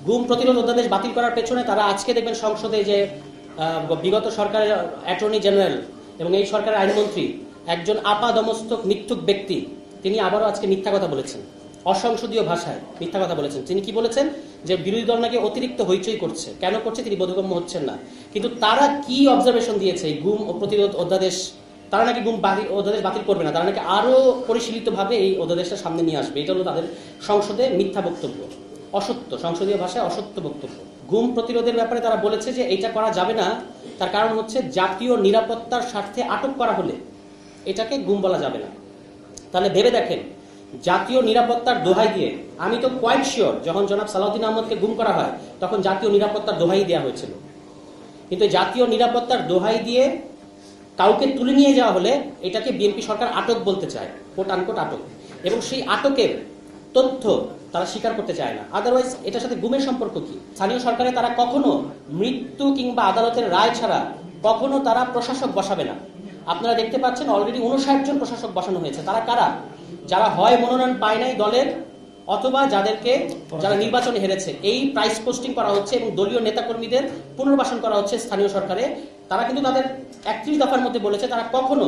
গুম প্রতিরোধ অধ্যাদেশ বাতিল করার পেছনে তারা আজকে দেখবেন সংসদে যে বিগত সরকারের অ্যাটর্নি জেনারেল এবং এই সরকারের আইনমন্ত্রী একজন আপাদমস্তক মিথ্যুক ব্যক্তি, তিনি আবারও আজকে মিথ্যা কথা বলেছেন, অসংসদীয় ভাষায় মিথ্যা কথা বলেছেন। তিনি কি বলেছেন? যে বিরোধী দল নাকি অতিরিক্ত হইচই করছে। কেন করছে তিনি বোধগম্য হচ্ছেন না। কিন্তু তারা কি অবজারভেশন দিয়েছে এই গুম ও প্রতিরোধ অধ্যাদেশ, তারা নাকি গুম অধ্যাদেশ বাতিল করবে না, তারা নাকি আরো পরিশীলিতভাবে এই অধ্যাদেশটা সামনে নিয়ে আসবে। এটা হলো তাদের সংসদে মিথ্যা বক্তব্য, অসত্য, সংসদীয় ভাষায় অসত্য বক্তব্য। গুম প্রতিরোধের ব্যাপারে তারা বলেছে যে এইটা করা যাবে না, তার কারণ হচ্ছে জাতীয় নিরাপত্তার স্বার্থে আটক করা হলে এটাকে গুম বলা যাবে না। তাহলে ভেবে দেখেন, জাতীয় নিরাপত্তার দোহাই দিয়ে, আমি তো কোয়াইট শিওর যখন জনাব সালাউদ্দিন আহমদকে গুম করা হয় তখন জাতীয় নিরাপত্তার দোহাই দেওয়া হয়েছিল, কিন্তু জাতীয় নিরাপত্তার দোহাই দিয়ে কাউকে তুলে নিয়ে যাওয়া হলে এটাকে বিএনপি সরকার আটক বলতে চায়, কোট আনকোট আটক, এবং সেই আটকের তথ্য তারা স্বীকার করতে চায় না। আদারওয়াইজ এটার সাথে গুমের সম্পর্ক কি? স্থানীয় সরকারে তারা কখনো মৃত্যু কিংবা আদালতের রায় ছাড়া কখনো তারা প্রশাসক বসাবে না। আপনারা দেখতে পাচ্ছেন অলরেডি 59 জন প্রশাসক বসানো হয়েছে। তারা কারা? যারা হয় মনোনয়ন পায় নাই দলের, অথবা যারা নির্বাচনে হেরেছে। এই প্রাইস পোস্টিং করা হচ্ছে এবং দলীয় নেতাকর্মীদের পুনর্বাসন করা হচ্ছে স্থানীয় সরকারে। তারা কিন্তু তাদের 31 দফার মধ্যে বলেছে তারা কখনো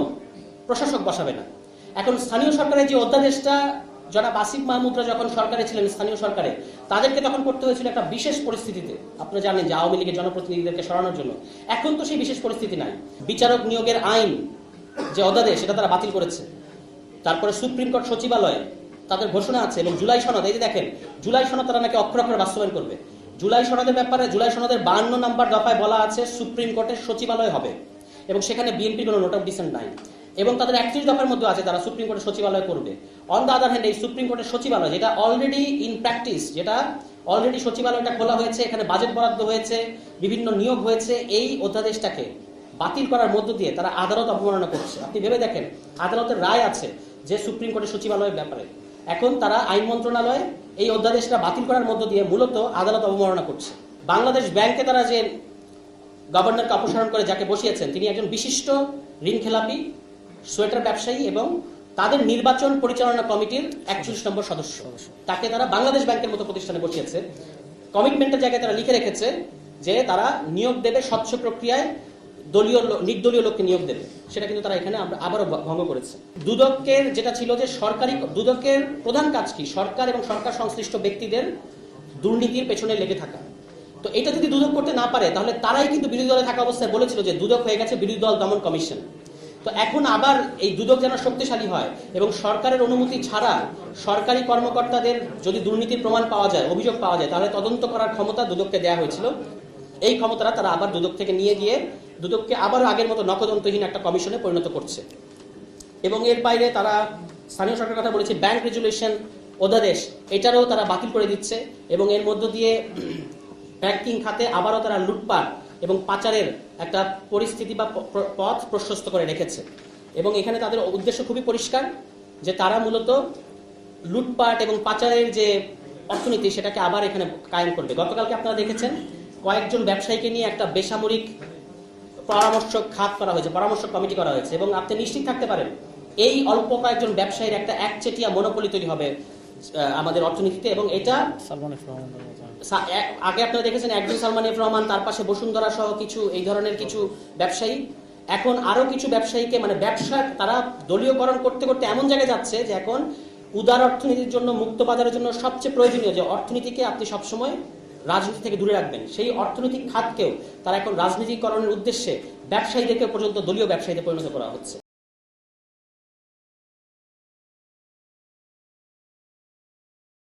প্রশাসক বসাবে না। এখন স্থানীয় সরকারের যে অধ্যাদেশটা জনাব আসিফ মাহমুদরা যখন সরকারে ছিলেন, স্থানীয় সরকারে, তাদেরকে তখন করতে হয়েছিল একটা বিশেষ পরিস্থিতিতে। আপনারা জানেন যে আওয়ামী লীগের জনপ্রতিনিধিদেরকে সরানোর জন্য। এখন তো সেই বিশেষ পরিস্থিতি নাই। বিচারক নিয়োগের আইন যে অধ্যাদেশ সেটা তারা বাতিল করেছে। তারপরে সুপ্রিম কোর্ট সচিবালয় তাদের ঘোষণা আছে, এবং জুলাই সনদ, এই যে দেখেন জুলাই সনদ তারা নাকি অক্ষর অক্ষরে বাস্তবায়ন করবে। জুলাই সনদের ব্যাপারে জুলাই সনদের 52 নম্বর দফায় বলা আছে সুপ্রিম কোর্টের সচিবালয় হবে, এবং সেখানে বিএনপির কোনো নোট অফ ডিসেন্ট নাই। এবং তাদের 31 দফার মধ্যে আছে তারা সুপ্রিম কোর্টের সচিবালয় করবে। অন দ্য আদার হ্যান্ড, এই সুপ্রিম কোর্টের সচিবালয় যেটা অলরেডি ইন প্র্যাকটিস, যেটা অলরেডি সচিবালয়টা খোলা হয়েছে, এখানে বাজেট বরাদ্দ হয়েছে, বিভিন্ন নিয়োগ হয়েছে, এই অধ্যাদেশটাকে বাতিল করার মধ্য দিয়ে তারা আদালত অবমাননা করছে। আপনি ভেবে দেখেন, আদালতের রায় আছে যে সুপ্রিম কোর্টের সচিবালয়ের ব্যাপারে, এখন তারা আইন মন্ত্রণালয় এই অধ্যাদেশটা বাতিল করার মধ্য দিয়ে মূলত আদালত অবমাননা করছে। বাংলাদেশ ব্যাংকে তারা যে গভর্নরকে অপসারণ করে যাকে বসিয়েছেন, তিনি একজন বিশিষ্ট ঋণ খেলাপি, সোয়েটার ব্যবসায়ী এবং তাদের নির্বাচন পরিচালনা কমিটির 41 নম্বর সদস্য। তাকে তারা বাংলাদেশ ব্যাংকের মতো প্রতিষ্ঠানে বসিয়েছে। কমিটমেন্টের জায়গায় তারা লিখে রেখেছে যে তারা নিয়োগ দেবে স্বচ্ছ প্রক্রিয়ায়, নির্দলীয় লোককে নিয়োগ দেবে। সেটা কিন্তু তারা এখানে আবারও ভঙ্গ করেছে। দুদকের যেটা ছিল যে সরকারি, দুদকের প্রধান কাজ কি? সরকার এবং সরকার সংশ্লিষ্ট ব্যক্তিদের দুর্নীতির পেছনে লেগে থাকা। তো এটা যদি দুদক করতে না পারে, তাহলে তারাই কিন্তু বিরোধী দলে থাকা অবস্থায় বলেছিল যে দুদক হয়ে গেছে বিরোধী দল দমন কমিশন। তো এখন আবার এই দুদক যেন শক্তিশালী হয় এবং সরকারের অনুমতি ছাড়া সরকারি কর্মকর্তাদের যদি দুর্নীতির প্রমাণ পাওয়া যায়, অভিযোগ পাওয়া যায়, তাহলে তদন্ত করার ক্ষমতা দুদককে দেওয়া হয়েছিল। এই ক্ষমতাটা তারা আবার দুদক থেকে নিয়ে গিয়ে দুদককে আবার আগের মতো নখদন্তহীন একটা কমিশনে পরিণত করছে। এবং এর বাইরে তারা স্থানীয় সরকারের কথা বলেছে, ব্যাংক রেজুলেশন অধ্যাদেশ, এটারও তারা বাতিল করে দিচ্ছে এবং এর মধ্য দিয়ে ব্যাংকিং খাতে আবারও তারা লুটপাট এবং পাচারের একটা পরিস্থিতি বা পথ প্রশস্ত করে রেখেছে। এবং এখানে তাদের উদ্দেশ্য খুবই পরিষ্কার যে তারা মূলত লুটপাট এবং পাচারের যে অর্থনীতি সেটাকে আবার এখানে কায়েম করবে। গতকালকে আপনারা দেখেছেন কয়েকজন ব্যবসায়ীকে নিয়ে একটা বেসামরিক পরামর্শক খাত করা হয়েছে, পরামর্শক কমিটি করা হয়েছে, এবং আপনি নিশ্চিত থাকতে পারেন এই অল্প কয়েকজন ব্যবসায়ীর একটা একচেটিয়া মনোপলি তৈরি হবে আমাদের অর্থনীতিতে। এবং এটা আগে আপনারা দেখেছেন একজন সালমান এফ রহমান, তার পাশে বসুন্ধরা সহ কিছু এই ধরনের কিছু ব্যবসায়ী, এখন আরো কিছু ব্যবসায়ীকে, মানে ব্যবসা তারা দলীয়করণ করতে করতে এমন জায়গায় যাচ্ছে যে এখন উদার অর্থনীতির জন্য, মুক্ত বাজারের জন্য সবচেয়ে প্রয়োজনীয় যে অর্থনীতিকে আপনি সবসময় রাজনীতি থেকে দূরে রাখবেন, সেই অর্থনৈতিক খাতকেও তারা এখন রাজনীতিকরণের উদ্দেশ্যে ব্যবসায়ীদেরকে পর্যন্ত দলীয় ব্যবসায়ীতে পরিণত করা হচ্ছে।